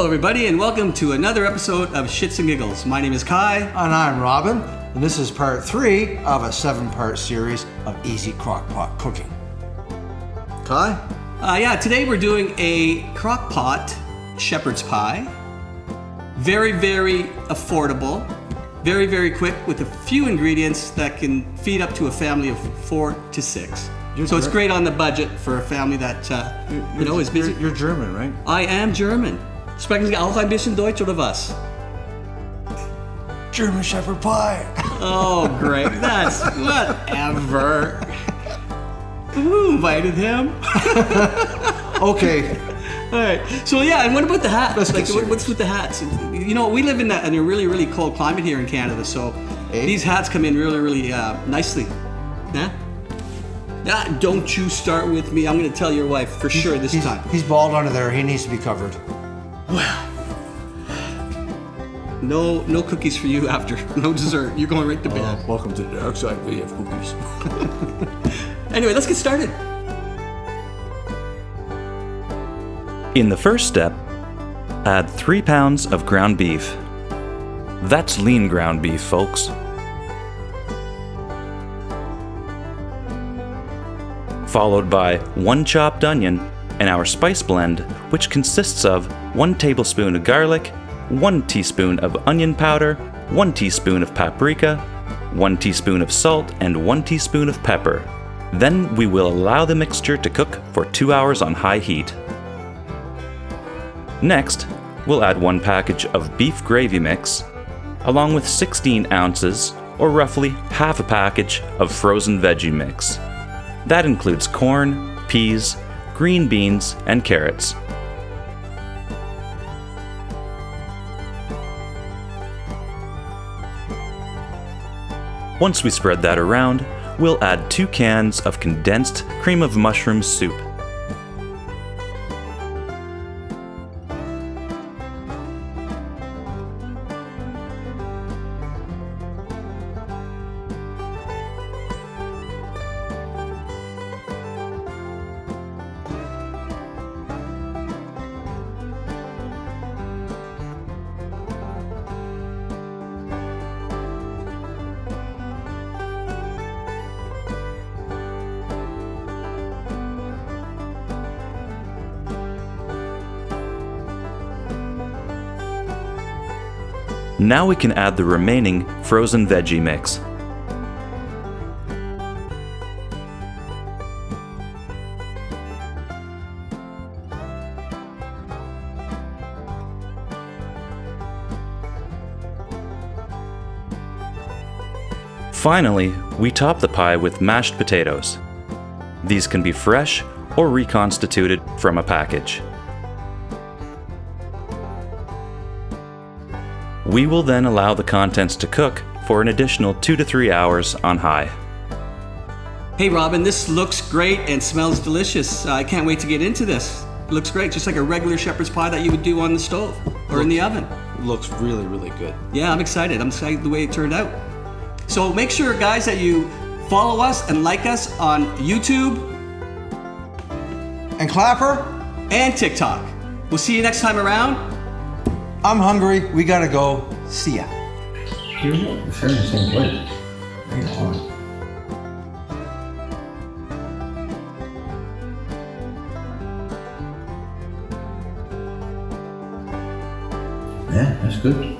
everybody, and welcome to another episode of Shits and Giggles. My name is Kai. And I'm Robin, and this is part 3 of a 7-part series of easy crock pot cooking. Kai? Today we're doing a crock pot shepherd's pie. Very, very affordable. Very, very quick with a few ingredients that can feed up to a family of 4 to 6. It's great on the budget for a family that, is busy. You're German, right? I am German. Sprechen Sie auch ein bisschen Deutsch oder was? German shepherd pie. Oh, great. That's whatever. Who invited him? Okay. All right. So, and what about the hats? What's with the hats? You know, we live in a really, really cold climate here in Canada, so these hats come in really, really nicely. Yeah? Don't you start with me. I'm going to tell your wife for sure this time. He's bald under there. He needs to be covered. Well, no cookies for you after. No dessert. You're going right to bed. Welcome to the dark side. We have cookies. Anyway, let's get started. In the first step, add 3 pounds of ground beef. That's lean ground beef, folks. Followed by 1 chopped onion and our spice blend, which consists of 1 tablespoon of garlic, 1 teaspoon of onion powder, 1 teaspoon of paprika, 1 teaspoon of salt, and 1 teaspoon of pepper. Then we will allow the mixture to cook for 2 hours on high heat. Next, we'll add 1 package of beef gravy mix, along with 16 ounces, or roughly half a package of frozen veggie mix. That includes corn, peas, green beans, and carrots. Once we spread that around, we'll add 2 cans of condensed cream of mushroom soup. Now we can add the remaining frozen veggie mix. Finally, we top the pie with mashed potatoes. These can be fresh or reconstituted from a package. We will then allow the contents to cook for an additional 2 to 3 hours on high. Hey Robin, this looks great and smells delicious. I can't wait to get into this. It looks great, just like a regular shepherd's pie that you would do on the stove or in the oven. Looks really, really good. Yeah, I'm excited. I'm excited the way it turned out. So make sure, guys, that you follow us and like us on YouTube And Clapper? and TikTok. We'll see you next time around. I'm hungry. We gotta go. See ya. You're sharing the same plate. Very hard. Yeah, that's good.